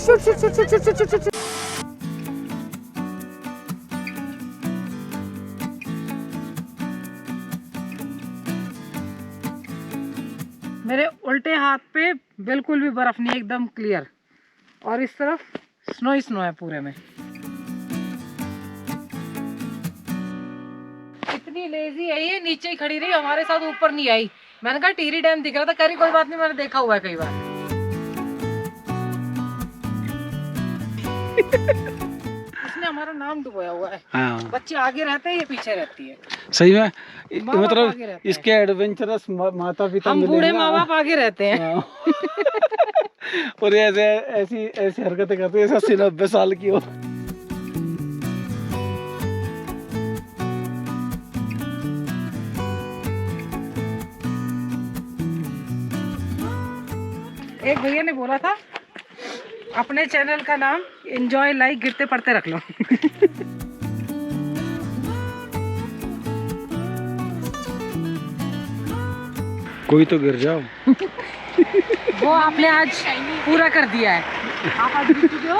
Shoot शुट शुट शुट शुट शुट शुट। मेरे उल्टे हाथ पे बिल्कुल भी बर्फ नहीं है, एकदम क्लियर, और इस तरफ स्नो ही स्नो है पूरे में। इतनी लेजी है ये, नीचे ही खड़ी रही हमारे साथ, ऊपर नहीं आई। मैंने कहा टिहरी डैम दिख रहा था, करी कोई बात नहीं, मैंने देखा हुआ है कई बार। उसने हमारा नाम डुबोया हुआ है। हाँ। बच्चे आगे रहते हैं, ये पीछे रहती है। सही में मतलब इसके एडवेंचरस माता पिता हम बूढ़े माँ बाप आगे रहते हैं। हाँ। और ऐसे ऐसी हरकतें करते हैं जैसे 80-90 साल की हो। एक भैया ने बोला था अपने चैनल का नाम एंजॉय लाइक गिरते पड़ते रख लो। कोई तो गिर जाओ। वो आपने आज पूरा कर दिया है। आप आज गिर चुके हो,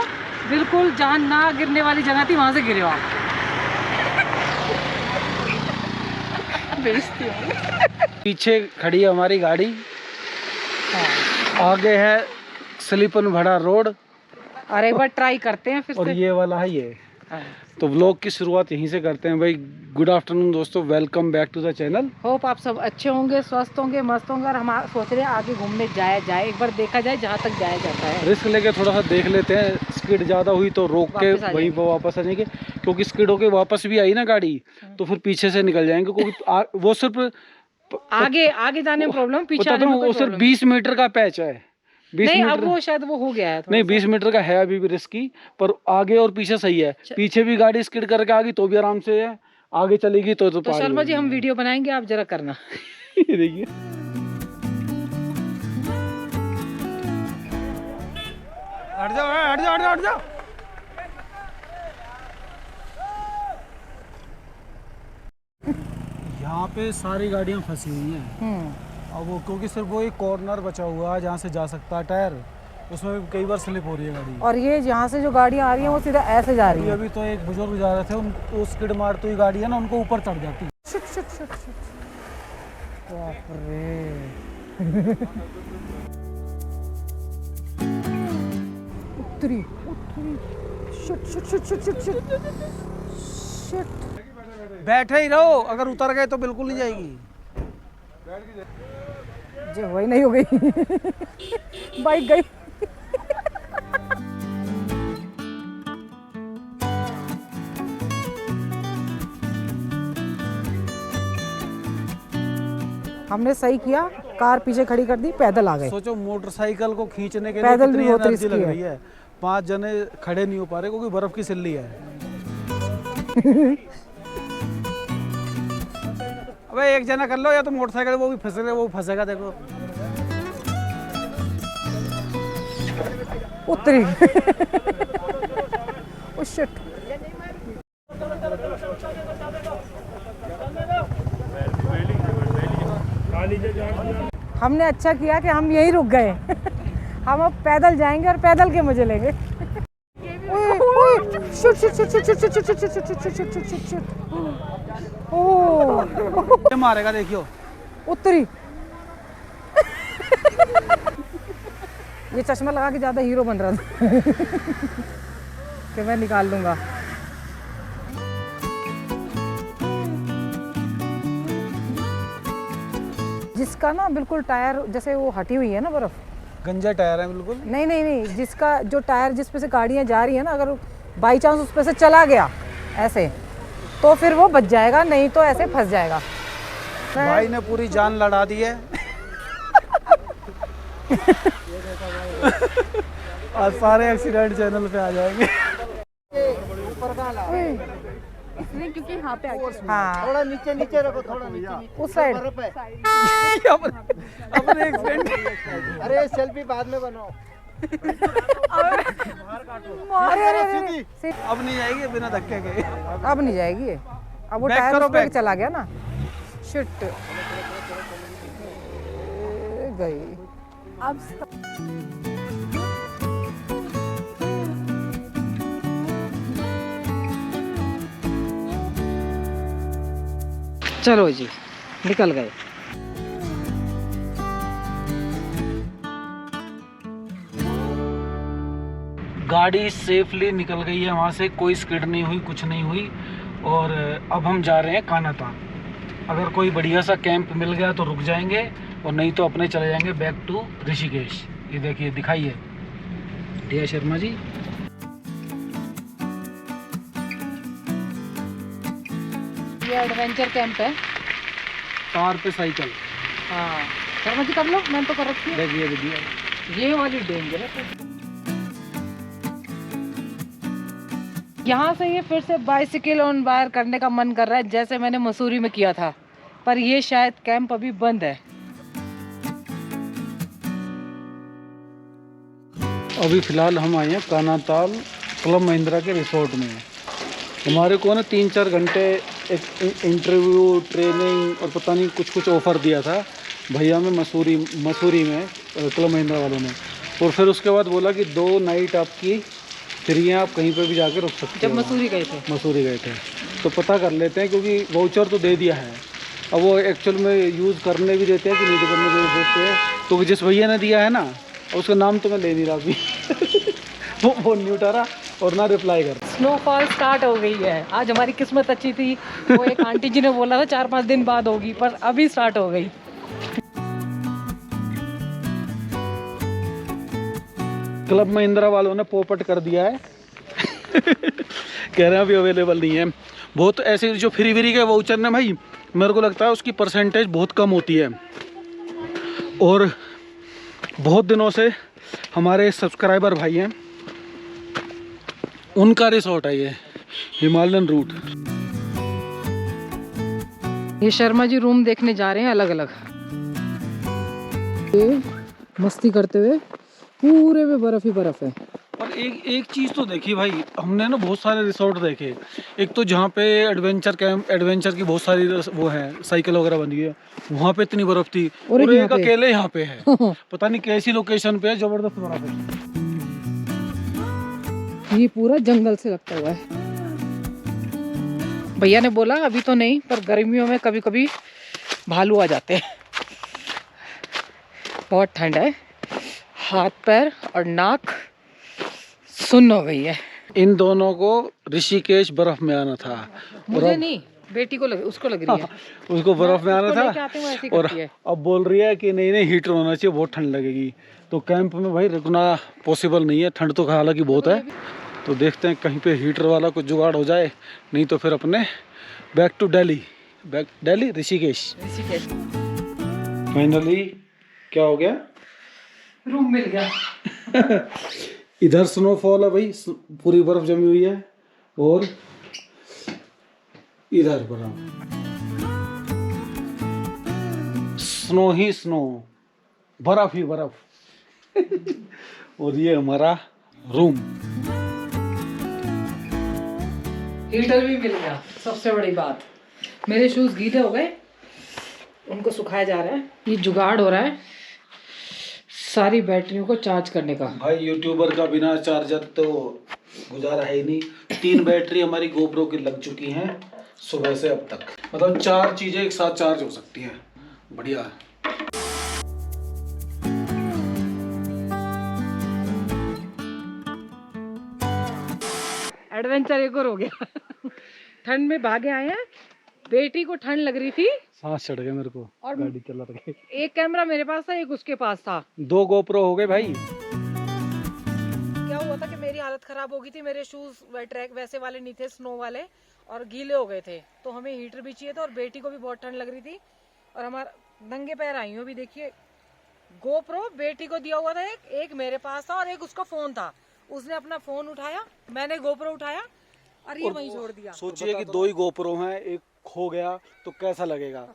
बिल्कुल जहाँ ना गिरने वाली जगह थी वहां से गिरे हो आप। बेइज्जती हो। पीछे खड़ी है हमारी गाड़ी, आगे है स्लिपन भरा रोड, और एक बार ट्राई करते हैं फिर और से। ये वाला है ये। हाँ। तो व्लॉग की शुरुआत यहीं से करते हैं भाई। गुड आफ्टरनून दोस्तों, welcome back to the channel. Hope आप सब अच्छे होंगे, स्वस्थ होंगे, मस्त होंगे। और हम सोच रहे हैं आगे घूमने जाया जाए, एक बार देखा जाए जहाँ तक जाया जाता है। रिस्क लेके थोड़ा सा देख लेते हैं, स्किड ज़्यादा हुई तो रोक के वापस आ वहीं पर वापस आ जाएंगे, क्योंकि स्किड होके वापस भी आई ना गाड़ी तो फिर पीछे से निकल जाएंगे, क्योंकि वो सिर्फ आगे आगे जाने में प्रॉब्लम, पीछे बता आने दूं में कोई वो सिर्फ प्रॉब्लम 20 मीटर का पैच है। 20 नहीं। मीटर अब वो शायद वो हो गया है थोड़ा नहीं, सा। 20 मीटर का है अभी भी रिस्की, पर आगे और पीछे सही है। पीछे भी गाड़ी स्किड करके आ गई तो भी आराम से है, आगे चलेगी तो तो पार शर्मा जी होगी। हम वीडियो बनाएंगे, आप जरा करना। ये देखिए हट जाओ हट जाओ हट जाओ हट जाओ। यहाँ पे सारी गाड़ियाँ फंसी हुई हैं। अब वो क्योंकि सिर्फ वो एक कॉर्नर बचा हुआ है जहाँ से जा सकता है टायर, उसमें भी कई बार स्लिप हो रही है गाड़ी। और ये यहाँ से जो गाड़ियाँ आ रही हैं वो सीधा ऐसे जा रही अभी है। अभी तो एक बुजुर्ग जा रहे थे, उनको स्किड मारती हुई गाड़ी है ना, उनको ऊपर चढ़ जाती है। शुट शुट शुट शुट। बाप रे। उतरी उतरी। शुट शुट शुट शुट शुट शुट। शिट। बैठे ही रहो, अगर उतर गए तो बिल्कुल नहीं जाएगी। जो वही नहीं हो गई। बाइक गई। हमने सही किया, कार पीछे खड़ी कर दी, पैदल आ गए। सोचो मोटरसाइकिल को खींचने के लिए पैदल कितनी भी बहुत एनर्जी रिस्की लग है। रही है। 5 जने खड़े नहीं हो पा रहे क्योंकि बर्फ की सिल्ली है। अबे एक जना कर लो, या तो मोटरसाइकिल वो भी फंस रहे, वो फंसेगा देखो। उतरी। Oh shit. हमने अच्छा किया कि हम यहीं रुक गए। हम अब पैदल जाएंगे और पैदल के मजे लेंगे। शुट शुट शुट शुट शुट शुट शुट शुट शुट शुट शुट शुट शुट शुट। ओह मारेगा देखियो। उतरी। ये चश्मा लगा के ज्यादा हीरो बन रहा था। कि मैं निकाल लूंगा। जिसका ना बिल्कुल टायर जैसे वो हटी हुई है ना बर्फ, गंजा टायर है बिल्कुल। नहीं नहीं नहीं, जिसका जो टायर जिस पे से गाड़ियां जा रही है ना, अगर बाई चांस उस पे से चला गया ऐसे, तो फिर वो बच जाएगा, नहीं तो ऐसे फंस जाएगा। भाई ने पूरी जान लड़ा दी है। आज सारे एक्सीडेंट चैनल पे आ जाएंगे। इसलिए क्योंकि यहाँ पे हाँ थोड़ा नीचे नीचे रखो, थोड़ा नीचे उस साइड। अपने एक्सीडेंट। अरे सेल्फी बाद में बनाओ। अब नहीं जाएगी बिना धक्के के। अब नहीं जाएगी, अब वो बैक टायर करो, उस पे बैक। चला गया ना। शिट गई। अब चलो जी, निकल गए। गाड़ी सेफली निकल गई है वहाँ से, कोई स्किड नहीं हुई, कुछ नहीं हुई। और अब हम जा रहे हैं कानातान। अगर कोई बढ़िया सा कैंप मिल गया तो रुक जाएंगे, और नहीं तो अपने चले जाएंगे बैक टू ऋषिकेश। ये देखिए, दिखाइए दिया शर्मा जी। ये एडवेंचर कैंप है। तार पे साइकिल। हाँ शर्मा जी कर लो, मैंने तो कर रखी है। देखिए दीदी, ये वाली डेंजर है। यहाँ से ये फिर से बाइसिकल ऑन वायर करने का मन कर रहा है, जैसे मैंने मसूरी में किया था, पर ये शायद कैंप अभी बंद है। अभी फिलहाल हम आए हैं कानाताल क्लब महिंद्रा के रिसोर्ट में। हमारे को ना 3-4 घंटे एक इंटरव्यू, ट्रेनिंग और पता नहीं कुछ ऑफ़र दिया था भैया में मसूरी में क्लब महिंद्रा वालों ने। और फिर उसके बाद बोला कि 2 नाइट आपकी फ्री हैं, आप कहीं पर भी जाके रुक सकते हो। जब मसूरी गए थे तो पता कर लेते हैं, क्योंकि वाउचर तो दे दिया है। अब वो एक्चुअल में यूज़ करने भी देते हैं कि नहीं करने भी देते हैं, क्योंकि जिस भैया ने दिया है ना, उसका नाम तो मैं ले नहीं रहा अभी वो फोन नहीं उठा रहा और ना रिप्लाई कर। स्नोफॉल स्टार्ट हो गई है। आज हमारी किस्मत अच्छी थी, वो एक आंटी जी ने बोला था 4-5 दिन बाद होगी, पर अभी स्टार्ट हो गई। क्लब महिंद्रा वालों ने पोपट कर दिया है कह रहे हैं अभी अवेलेबल नहीं है। बहुत ऐसे जो फ्री के वाउचर ने भाई, मेरे को लगता है उसकी परसेंटेज बहुत कम होती है। और बहुत दिनों से हमारे सब्सक्राइबर भाई हैं, उनका रिसोर्ट है ये हिमालयन रूट। ये शर्मा जी रूम देखने जा रहे हैं अलग अलग। ये मस्ती करते हुए, पूरे में बर्फ ही बर्फ है। और एक चीज़ तो देखी भाई, हमने ना बहुत सारे रिसोर्ट देखे। एक तो जहाँ पे एडवेंचर की बहुत सारी वो है, साइकिल वगैरह बनी है, वहाँ पे इतनी बर्फ थी। और एक अकेले यहाँ पे है पता नहीं कैसी लोकेशन पे है, जबरदस्त बर्फ है। ये पूरा जंगल से लगता हुआ है। भैया ने बोला अभी तो नहीं, पर गर्मियों में कभी कभी भालू आ जाते हैं। बहुत ठंड है, हाथ पैर और नाक सुन्न हो गई है। इन दोनों को ऋषिकेश बर्फ में आना था। मुझे नहीं, बेटी को उसको लग रही है उसको बर्फ में आना था। और है। अब बोल रही है कि नहीं हीटर होना चाहिए, बहुत ठंड लगेगी। तो कैंप में भाई रुकना पॉसिबल नहीं है, ठंड तो हालांकि बहुत है। तो देखते हैं कहीं पे हीटर वाला कुछ जुगाड़ हो जाए, नहीं तो फिर अपने back to Delhi Rishikesh. Finally क्या हो गया, रूम मिल गया। इधर स्नोफॉल है भाई, पूरी बर्फ जमी हुई है, और इधर स्नो ही स्नो, बर्फ ही बर्फ और ये हमारा रूम। हीटर भी मिल गया, सबसे बड़ी बात। मेरे शूज गीले हो गए, उनको सुखाया जा रहा है। ये जुगाड़ हो रहा है सारी बैटरियों को चार्ज करने का। भाई यूट्यूबर का बिना चार्जर तो गुजारा है ही नहीं। 3 बैटरी हमारी गोप्रो की लग चुकी हैं सुबह से अब तक, मतलब 4 चीजें एक साथ चार्ज हो सकती हैं। बढ़िया है। एडवेंचर एक और हो गया। ठंड में भागे आए हैं, बेटी को ठंड लग रही थी, सांस चढ़ गया मेरे को, और गाड़ी चला रही। एक कैमरा मेरे पास था, एक उसके पास था, 2 गोप्रो हो गए भाई। क्या हुआ था कि मेरी हालत खराब हो गई थी, मेरे शूज ट्रैक वैसे वाले नहीं थे, स्नो वाले, और गीले हो गए थे। तो हमें हीटर भी चाहिए था, और बेटी को भी बहुत ठंड लग रही थी, और हमारा नंगे पैर आई हूँ। अभी देखिए, गोप्रो बेटी को दिया हुआ था, एक मेरे पास था, और एक उसका फोन था। उसने अपना फोन उठाया, मैंने गोप्रो उठाया, और ये वहीं छोड़ दिया। सोचिए कि 2 ही गोप्रो हैं, एक खो गया तो कैसा लगेगा।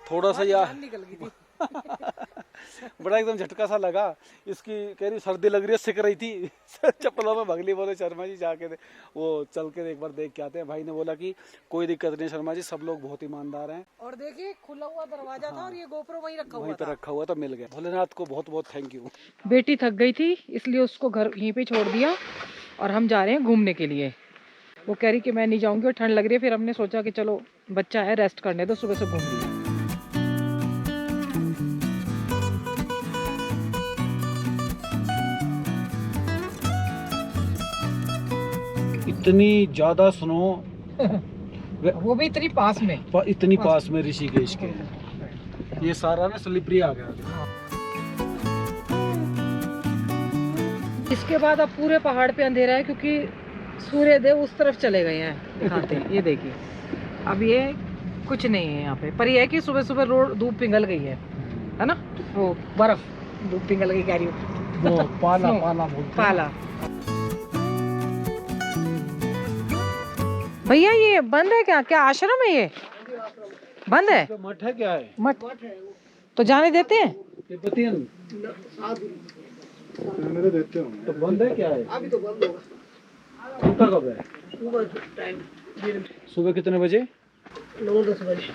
थोड़ा सा यार निकल गई थी। बड़ा एकदम झटका सा लगा। इसकी कह रही सर्दी लग रही है, सिक रही थी चप्पलों में भगली। बोले शर्मा जी जाके वो चल के एक बार देख के आते हैं। भाई ने बोला कि कोई दिक्कत नहीं शर्मा जी, सब लोग बहुत ईमानदार हैं। और देखिए खुला हुआ दरवाजा था, और ये गोप्रो वहीं रखा हुआ था, मिल गया। भोलेनाथ को बहुत बहुत थैंक यू। बेटी थक गई थी, इसलिए उसको घर यहीं पे छोड़ दिया, और हम जा रहे हैं घूमने के लिए। वो कह रही कि मैं नहीं जाऊंगी और ठंड लग रही है। फिर हमने सोचा कि चलो बच्चा है, रेस्ट करने दो, सुबह से घूम लिया। इतनी ज़्यादा स्नो वो भी इतनी पास में, इतनी पास में ऋषिकेश के, ये सारा ना स्लिपरी आ गया। इसके बाद अब पूरे पहाड़ पे अंधेरा है क्योंकि सूर्य देव उस तरफ चले गए हैं, दिखाते हैं। ये देखिए अब ये कुछ नहीं है यहाँ पे, पर ये है कि सुबह सुबह रोड धूप पिघल गई है ना, वो बर्फ धूप पिघल गई, कह रही हूँ वो पाला पाला बोलते हैं। पाला। भैया ये बंद है क्या? क्या आश्रम है ये? बंद है? मठ है क्या है? मठ तो जाने देते हैं? तिब्बतियन देते हो तो बंद है क्या है? अभी तो बंद होगा। खुलता कब है? टाइम सुबह कितने बजे? 9-10 बजे।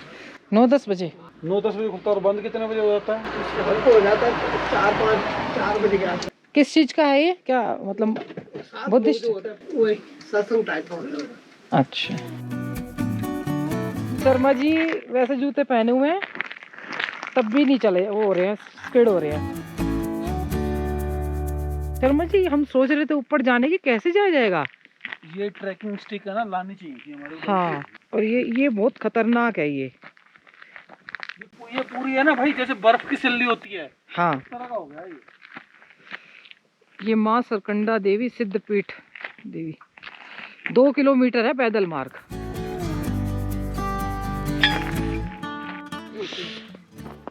9-10 बजे। 9-10 बजे खुलता है और बंद कितने बजे हो जाता है? हमको हो जाता है 4-5-4 बजे के आसपास। किस चीज का है ये? क्या मतलब बुद्धिस्ट? वही सत्संग टाइप का होता है। अच्छा। शर्मा जी वैसे जूते पहने हुए हैं तब भी नहीं चले, वो हो रहे हैं, स्किड हो रहे हैं। शर्मा जी हम सोच रहे थे ऊपर जाने की, कैसे जाया जाएगा? ये ट्रैकिंग स्टिक है ना, लानी चाहिए थी हमारे को। हाँ, और ये बहुत खतरनाक है ये पूरी है ना भाई, जैसे बर्फ की सिल्ली होती है, हाँ। इस तरह का हो गया ये माँ सरकंडा देवी सिद्धपीठ देवी, 2 किलोमीटर है पैदल मार्ग।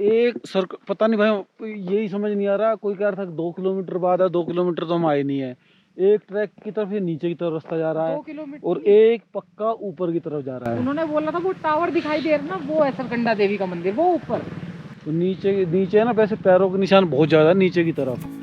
एक सर पता नहीं भाई, यही समझ नहीं आ रहा। कोई कह रहा था 2 किलोमीटर बाद है, 2 किलोमीटर तो हम आए नहीं है। एक ट्रैक की तरफ ये नीचे की तरफ रास्ता जा रहा 2 है किलोमीटर और एक पक्का ऊपर की तरफ जा रहा है। उन्होंने बोला था वो टावर दिखाई दे रहा ना, वो है सरकंडा देवी का मंदिर, वो ऊपर। तो नीचे नीचे है ना, वैसे पैरों के निशान बहुत ज्यादा है नीचे की तरफ।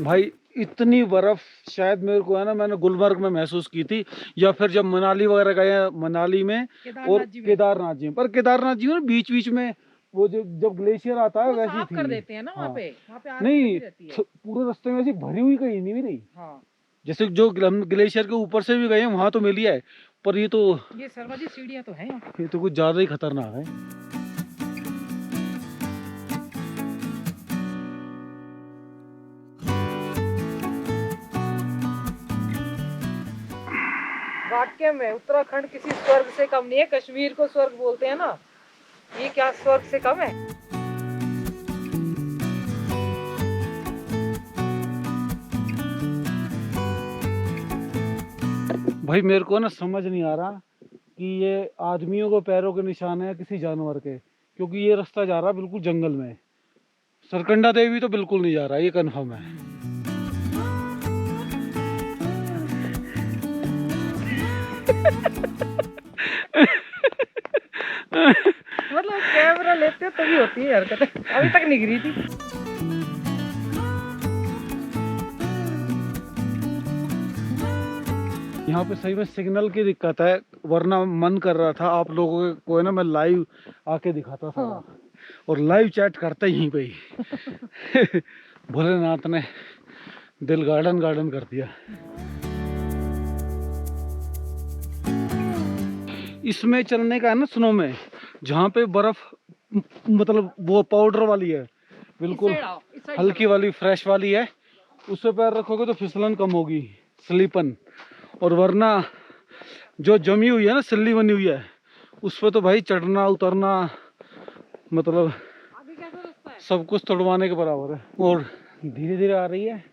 भाई इतनी बर्फ शायद मेरे को है ना, मैंने गुलमर्ग में महसूस की थी, या फिर जब मनाली वगैरह गए हैं, मनाली में और केदारनाथ जी में। पर केदारनाथ जी में बीच बीच में वो जब ग्लेशियर आता है वैसी साफ थी। कर देते हैं ना वहाँ हाँ। पे, वहाँ पे आग नहीं लगी रहती है। पूरे रास्ते में ऐसी भरी हुई कहीं नहीं मिली। हाँ। जैसे जो ग्लेशियर के ऊपर से भी गए हैं वहां तो मिली है, पर ये तो, ये शर्मा जी सीढ़ियाँ तो हैं यहाँ। ये तो कुछ ज्यादा ही खतरनाक है। वाक्य में उत्तराखंड किसी स्वर्ग से कम नहीं है। कश्मीर को स्वर्ग बोलते हैं ना, ये क्या स्वर्ग से कम है? भाई मेरे को ना समझ नहीं आ रहा कि ये आदमियों को पैरों के निशान है किसी जानवर के, क्योंकि ये रास्ता जा रहा है बिल्कुल जंगल में। सरकंडा देवी तो बिल्कुल नहीं जा रहा, ये कंफर्म है। मतलब कैमरा लेते हो तभी होती है हरकतें, अभी तक नहीं गिरी थी। यहाँ पे सही में सिग्नल की दिक्कत है, वरना मन कर रहा था आप लोगों को है ना मैं लाइव आके दिखाता था। हाँ। और लाइव चैट करता यहीं पे ही। भोलेनाथ ने दिल गार्डन गार्डन कर दिया। इसमें चलने का है ना स्नो में, जहाँ पे बर्फ मतलब वो पाउडर वाली है, बिल्कुल हल्की वाली फ्रेश वाली है, उस पे पैर रखोगे तो फिसलन कम होगी, स्लीपन। और वरना जो जमी हुई है ना, सिल्ली बनी हुई है, उस पे तो भाई चढ़ना उतरना मतलब सब कुछ तोड़वाने के बराबर है। और धीरे धीरे आ रही है।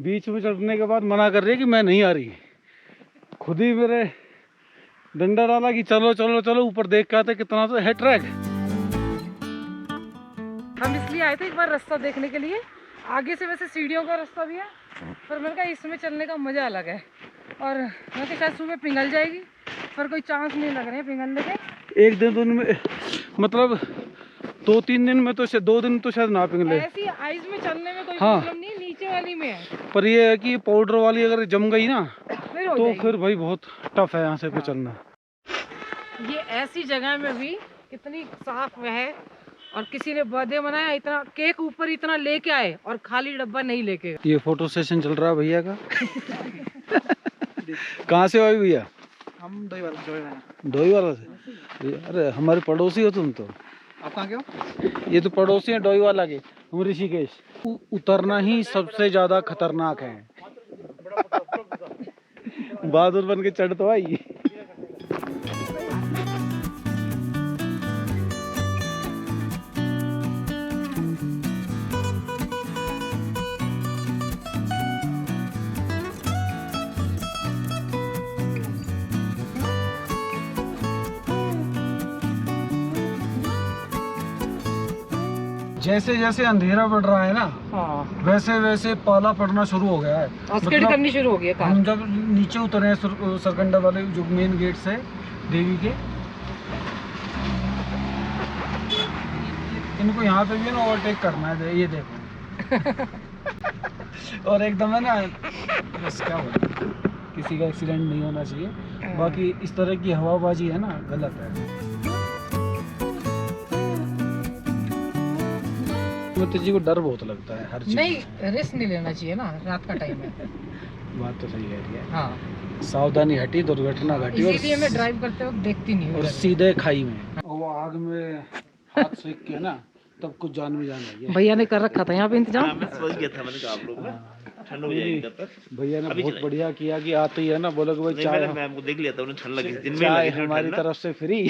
बीच में चढ़ने के बाद मना कर रही है कि मैं नहीं आ रही, खुद ही मेरे डंडा डाला कि चलो चलो चलो ऊपर देख के आते कितना तो है ट्रैक। हम इसलिए आए थे एक बार रास्ता देखने के लिए। आगे से वैसे सीढ़ियों का रास्ता भी है, पर मैंने कहा इसमें चलने का मजा अलग है। और मैं कि शायद सुबह पिघल जाएगी, पर कोई चांस नहीं लग रहे हैं पिघलने के। एक दिन में मतलब 2-3 दिन में तो 2 दिन तो शायद ना पिघले। ऐसी आइस में चलने में कोई हाँ। प्रॉब्लम नहीं, नीचे वाली में है। पर ये है कि पाउडर वाली अगर जम गई ना फिर हो तो जाएगी। फिर भाई बहुत टफ है यहाँ से पे चलना। ये ऐसी जगह में भी कितनी साफ है और किसी ने बर्थडे मनाया, इतना केक ऊपर इतना लेके आए और खाली डब्बा नहीं लेके गए। ये फोटो सेशन चल रहा है भैया का। कहाँ से आए भैया? हम डोईवाला डोईवाला से। अरे हमारे पड़ोसी हो तुम तो। आप कहाँ के हो? ये तो पड़ोसी हैं डोईवाला के, हम ऋषिकेश। उतरना ही सबसे ज्यादा खतरनाक है। बहादुर बन के चढ़ तो आई। जैसे जैसे अंधेरा बढ़ रहा है ना, हाँ, वैसे वैसे पाला पड़ना शुरू हो गया है। स्केट करनी शुरू हो गई है कार। हम जब नीचे उतरे हैं सरकंडा वाले जो मेन गेट से देवी के, इनको यहाँ पे भी ना ओवरटेक करना है, ये देखो। और एकदम है ना, बस क्या बोले, किसी का एक्सीडेंट नहीं होना चाहिए। बाकी इस तरह की हवाबाजी है ना, गलत है। जी को डर बहुत लगता है हर चीज। नहीं, रिस्क नहीं लेना चाहिए ना, रात का टाइम है। बात तो सही है। हाँ, सावधानी हटी, दुर्घटना घटी। इसीलिए मैं ड्राइव करते वक्त देखती नहीं हूँ। और सीधे खाई में। वो आग में हाथ सेक के ना, तब कुछ जान में जान आई है। भैया ने कर रखा था यहाँ पे इंतजाम। मैं सोच गया था, मैंने कहा आप लोग ना ठंड हो जाएगी तब तक। भैया ने अभी बहुत चले। बढ़िया किया कि आते ही है ना, बोला कि भाई नहीं, चाय, मैं आपको देख लिया था, उन्हें ठंड लगी दिन में चाय लगी हमारी तरफ से फ्री।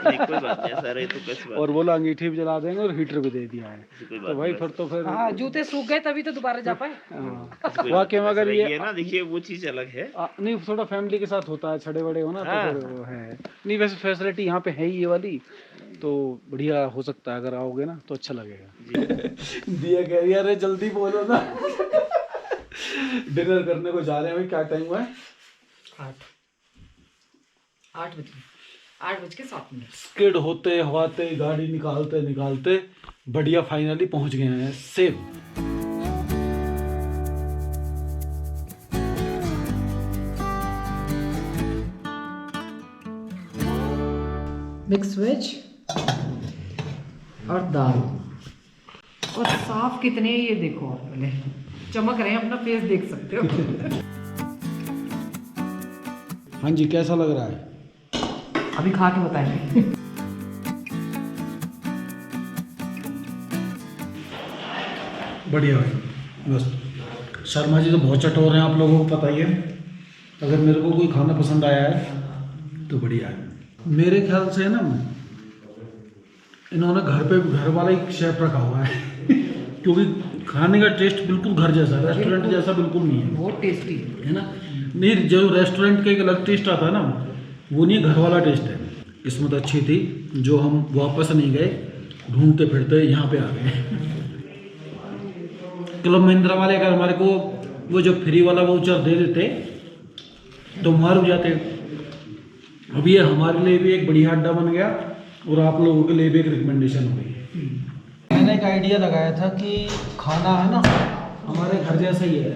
नहीं, कोई बात नहीं सर, ये तो कैसी बात और बोला अंगीठी भी जला देंगे और हीटर भी दे दिया है। है, कोई तो बात भाई नहीं। फिर तो फिर हाँ, जूते सूख गए तभी तो दोबारा जा पाए। कोई वाकई में बात अगर नहीं, ये है ना, देखिए वो चीज अलग है। नहीं, थोड़ा फैमिली के साथ होता है, छड़े बड़े हो ना, तो हाँ। फिर वो है नहीं। वैसे फैसिलिटी यहाँ पे है ही ये वाली, तो बढ़िया हो सकता है। अगर आओगे ना तो अच्छा लगेगा। दिया कह रही है, अरे जल्दी बोलो ना। डिनर करने को जा रहे हैं भाई। क्या टाइम हुआ है? 8 बजे, 8:07। स्किड होते हवाते गाड़ी निकालते निकालते बढ़िया फाइनली पहुंच गए हैं सेफ। मिक्स वेज और दाल, और साफ कितने, ये देखो आप पहले चमक रहे हैं, अपना फेस देख सकते हो। हाँ जी, कैसा लग रहा है? अभी खा के बताएंगे। बढ़िया भाई, बस। शर्मा जी तो बहुत चटोर हैं, आप लोगों को पता ही है। अगर मेरे को कोई खाना पसंद आया है तो बढ़िया है। मेरे ख्याल से ना, इन्होंने घर वाला ही शेफ रखा हुआ है। क्योंकि खाने का टेस्ट बिल्कुल घर जैसा है, रेस्टोरेंट जैसा बिल्कुल नहीं है। बहुत टेस्टी है ना? नहीं, जो रेस्टोरेंट का एक अलग टेस्ट आता है ना, वो नहीं, घर वाला टेस्ट है। किस्मत अच्छी थी जो हम वापस नहीं गए, ढूंढते फिरते यहाँ पे आ गए। क्लब महिंद्रा वाले अगर हमारे को वो जो फ्री वाला वाउचर दे देते तो मार हो जाते। अब ये हमारे लिए भी एक बढ़िया अड्डा बन गया और आप लोगों के लिए भी एक रिकमेंडेशन हो गई। मैंने एक आइडिया लगाया था कि खाना है ना हमारे घर जैसा ही है।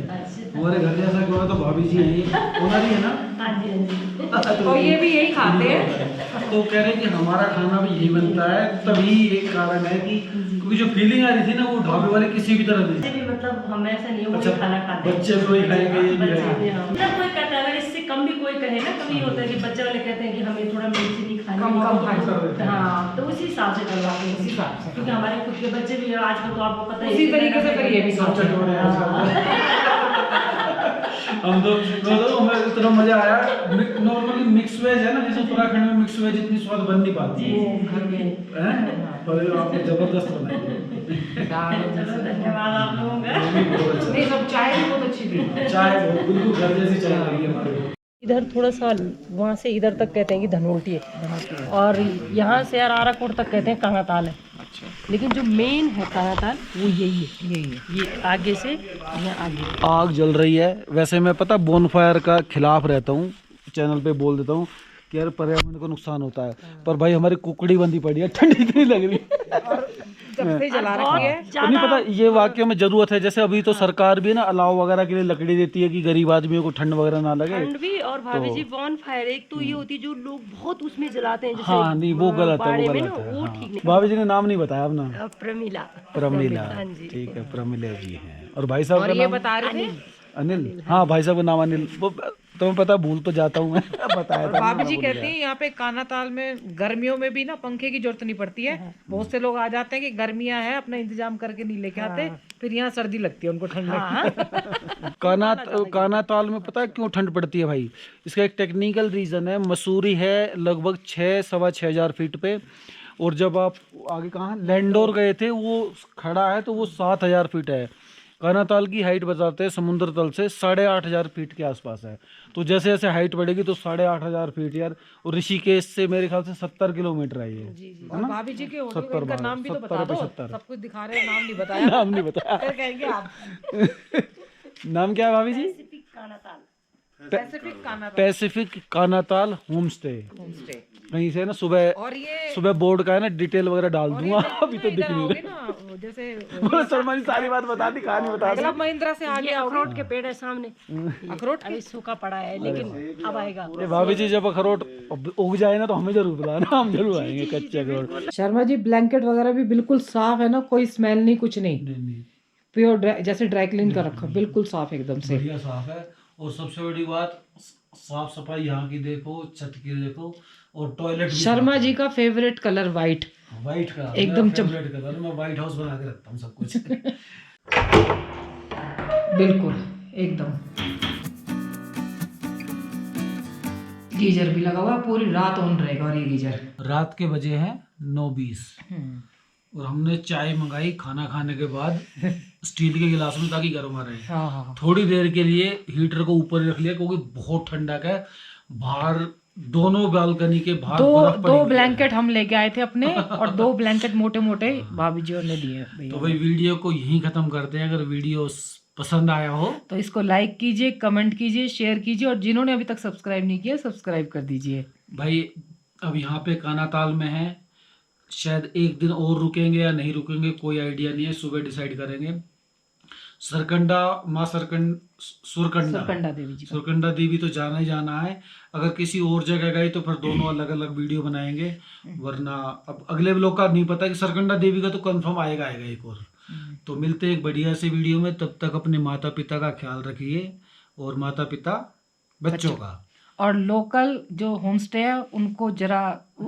हमारे घर जैसा क्यों है? तो भाभी जी हैं, ओनर ही है ना। और ये भी यही खाते हैं। तो कह रहे कि हमारा खाना भी यही बनता है। तभी एक कारण है कि क्योंकि जो फीलिंग आ रही थी ना, वो ढाबे वाले किसी भी तरह नहीं। भी मतलब हम ऐसा नहीं है, अच्छा, वही खाना खाते हैं। बच्चे भी वही खाएंगे, ये भी बच्चे है। भी, हाँ। मतलब कोई कहता है, अगर इससे कम भी कोई कहे ना, कभी होता है कि बच्चे वाले कहते हैं कि हमें थोड़ा मिर्ची नहीं खानी, कम खाएं। हाँ, तो उसी हिसाब से करवाते हैं, उसी हिसाब से। क्योंकि हमारे खुद के बच्चे भी आजकल तो आपको पता ही उसी तरीके से फिर ये भी सब चटोरे हैं आजकल। हम तो हमें इतना मजा आया। नॉर्मली मिक्स वेज है ना, जैसे उत्तराखंड में मिक्स वेज इतनी स्वाद बन नहीं पाती है, पर आपने जबरदस्त बनाई। चलो धन्यवाद आप लोगों का। नहीं, सब चाय भी बहुत अच्छी थी। चाय बिल्कुल घर जैसी चाय लगी हमारे को। इधर थोड़ा सा वहाँ से इधर तक कहते हैं कि धनोल्टी है, और यहाँ से आराकोट तक कहते हैं कानाताल है। लेकिन जो मेन है कानाताल वो यही है, ये आगे से यहाँ आगे। आग जल रही है। वैसे मैं पता बोनफायर का खिलाफ रहता हूँ, चैनल पे बोल देता हूँ कि यार पर्यावरण को नुकसान होता है, पर भाई हमारी कुकड़ी बंदी पड़ी है, ठंडी इतनी लग रही है। तब से जला रखी है। तो नहीं पता ये वाकई में जरूरत है। जैसे अभी तो सरकार भी ना अलाव वगैरह के लिए लकड़ी देती है कि गरीब आदमियों को ठंड वगैरह ना लगे। ठंड भी और भाभी जी बॉन फायर एक तो ये होती है जो लोग बहुत उसमें जलाते हैं जैसे हाँ नहीं वो गलत है, बाड़े वो में गलत ना, है। वो हाँ। ठीक नहीं। भाभी जी ने नाम नहीं बताया अपना। प्रमिला। प्रमिला, हाँ जी। ठीक है, प्रमिला जी हैं। और भाई साहब और का ये नाम बता रहे थे अनिल। हाँ भाई साहब का नाम अनिल। वो तुम्हें पता भूल तो जाता हूँ मैं। बताया और था भाभी जी कहती हैं यहाँ पे काना ताल में गर्मियों में भी ना पंखे की जरूरत नहीं पड़ती है। बहुत से लोग आ जाते हैं कि गर्मियां हैं अपना इंतजाम करके नहीं लेके आते, फिर यहाँ सर्दी लगती है उनको, ठंड लगती है। काना ताल में पता है क्यों ठंड पड़ती है भाई? इसका एक टेक्निकल रीजन है। मसूरी है लगभग 6-6,500 फीट पे, और जब आप आगे कहाँ लैंडोर गए थे वो खड़ा है तो वो 7,000 फीट है। कानाताल की हाइट बताते हैं समुद्र तल से 8,500 फीट के आसपास है। तो जैसे जैसे हाइट बढ़ेगी तो 8,500 फीट यार। और ऋषिकेश से मेरे ख्याल से 70 किलोमीटर है ये। और भाभी जी के होटल 70 का नाम भी तो 70 बता दो। 75। सब कुछ दिखा रहे हैं, नाम नहीं बताया। नाम नहीं बताया। फिर कहेंगे आप। नाम क्या है भाभी जी? पैसिफिक काना पैसिफिक कानाताल होम स्टे। कहीं से ना सुबह और ये सुबह बोर्ड का है ना डिटेल वगैरह डाल दूंगा। अभी तो दिख इधर नहीं आओगे ना, जैसे रहा। शर्मा जी सारी बात बता दी, कहानी बता दी। क्लब महिंद्रा से आगे आओगे। अखरोट के पेड़ है सामने, अखरोट अभी सूखा पड़ा है लेकिन अब आएगा। ये भाभी जी जब अखरोट उग जाए ना तो हमें जरूर बुलाना, हम जरूर आएंगे कच्चे अखरोट। शर्मा जी ब्लैंकेट वगैरह भी बिल्कुल साफ है ना, कोई स्मेल नहीं, कुछ नहीं, प्योर जैसे ड्राई क्लीन कर रखा, बिल्कुल साफ एकदम से। बढ़िया साफ है। और सबसे बड़ी बात साफ सफाई यहाँ की देखो, छत की देखो, और टॉयलेट भी शर्मा जी का फेवरेट कलर व्हाइट, व्हाइट का एकदम फेवरेट कलर। मैं व्हाइट हाउस बना के रखता हूँ सब कुछ। बिल्कुल एकदम। गीजर भी लगा हुआ है, पूरी रात ऑन रहेगा। और ये गीजर रात के बजे हैं 9:20 और हमने चाय मंगाई खाना खाने के बाद स्टील के गिलास में ताकि गर्म रहे। हाँ। थोड़ी देर के लिए हीटर को ऊपर रख लिया क्योंकि बहुत ठंडक है बाहर। दोनों बालकनी के बाहर बर्फ पड़ी दो हुई है। ब्लैंकेट हम लेके आए थे अपने, और 2 ब्लैंकेट मोटे मोटे भाभी जी ने दिए भैया। तो भाई वीडियो को यहीं खत्म करते हैं। अगर वीडियो पसंद आया हो तो इसको लाइक कीजिए, कमेंट कीजिए, शेयर कीजिए, और जिन्होंने अभी तक सब्सक्राइब नहीं किया सब्सक्राइब कर दीजिए। भाई। अब यहाँ पे कानाताल में है, शायद एक दिन और रुकेंगे या नहीं रुकेंगे कोई आइडिया नहीं है, सुबह डिसाइड करेंगे। सुरकंडा देवी जी का। सुरकंडा देवी तो जाना ही जाना है। अगर किसी और जगह गए तो फिर दोनों अलग अलग वीडियो बनाएंगे, वरना अब अगले ब्लॉग का नहीं पता कि सुरकंडा देवी का तो कंफर्म आएगा एक और। तो मिलते हैं एक बढ़िया से वीडियो में। तब तक अपने माता पिता का ख्याल रखिए और माता पिता बच्चों का। और लोकल जो होम स्टे है उनको जरा,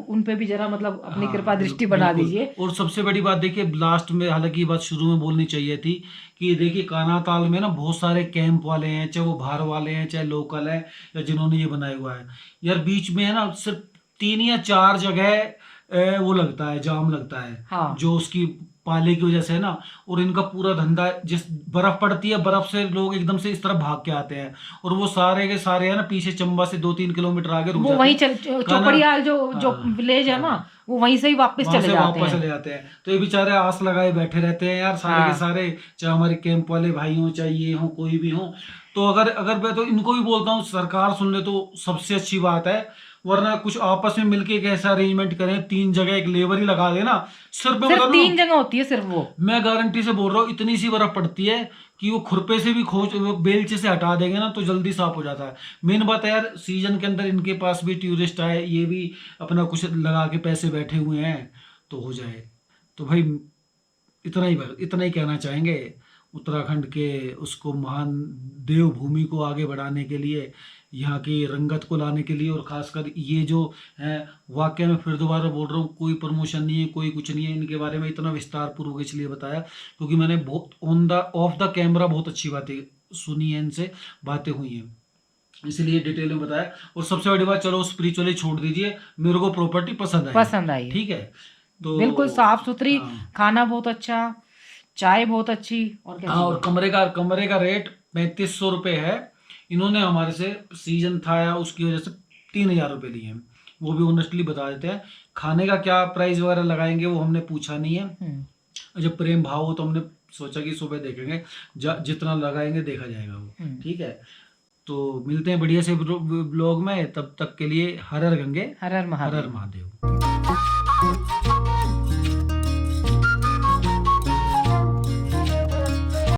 उन पे भी जरा मतलब अपनी हाँ, कृपा दृष्टि बना बिल्कुल। दीजिए। और सबसे बड़ी बात देखिए लास्ट में, हालांकि ये बात शुरू में बोलनी चाहिए थी कि देखिए कानाताल में ना बहुत सारे कैंप वाले हैं, चाहे वो बाहर वाले हैं चाहे लोकल है या जिन्होंने ये बनाया हुआ है यार। बीच में है ना सिर्फ 3 या 4 जगह वो लगता है, जाम लगता है। हाँ। जो उसकी पाले की वजह से है ना। और इनका पूरा धंधा, जिस बर्फ पड़ती है बर्फ से लोग एकदम से इस तरफ भाग के आते हैं, और वो सारे के सारे है ना पीछे चंबा से 2-3 किलोमीटर आगे रुक वो जाते वहीं हैं। चौपड़ियाल जो विलेज है ना, वो वहीं से ही वापस वहां चले से जाते वापस हैं। चले जाते हैं। तो ये बेचारे आस लगाए बैठे रहते हैं यार, सारे के सारे, चाहे हमारे कैंप वाले भाई हो चाहे ये हो कोई भी हो। तो अगर मैं तो इनको भी बोलता हूँ सरकार सुन ले तो सबसे अच्छी बात है, वरना कुछ आपस में मिलके एक ऐसा अरेंजमेंट करें, 3 जगह एक लेबर ही लगा देना। सिर्फ सिर्फ 3 जगह होती है सिर्फ वो। मैं गारंटी से बोल रहा हूँ इतनी सी बर्फ पड़ती है कि वो खुरपे से भी बेलचे से हटा देंगे ना तो जल्दी साफ हो जाता है। मेन बात है यार सीजन के अंदर इनके पास भी टूरिस्ट आए, ये भी अपना कुछ लगा के पैसे बैठे हुए हैं तो हो जाए। तो भाई इतना ही कहना चाहेंगे। उत्तराखंड के उसको महान देवभूमि को आगे बढ़ाने के लिए, यहाँ की रंगत को लाने के लिए, और खासकर ये जो है वाकई में फिर दोबारा बोल रहा हूँ कोई प्रमोशन नहीं है, कोई कुछ नहीं है। इनके बारे में इतना विस्तार पूर्वक इसलिए बताया क्योंकि मैंने बहुत ऑफ द कैमरा बहुत अच्छी बातें सुनी है, इनसे बातें हुई हैं, इसलिए डिटेल में बताया। और सबसे बड़ी बात, चलो स्पिरिचुअली छोड़ दीजिए, मेरे को प्रॉपर्टी पसंद आई। ठीक है, तो बिल्कुल साफ सुथरी, खाना बहुत अच्छा, चाय बहुत अच्छी। और क्या हाँ, और कमरे का रेट 3500 रुपये है। इन्होंने हमारे से सीजन था या उसकी वजह से 3000 रुपये लिए हैं, वो भी ऑनेस्टली बता देते हैं। खाने का क्या प्राइस वगैरह लगाएंगे वो हमने पूछा नहीं है। जब प्रेम भाव हो तो हमने सोचा कि सुबह देखेंगे, जितना लगाएंगे देखा जाएगा वो। ठीक है, तो मिलते हैं बढ़िया से ब्लॉग में। तब तक के लिए हर हर गंगे, हर हर महादेव। हर हर महादेव।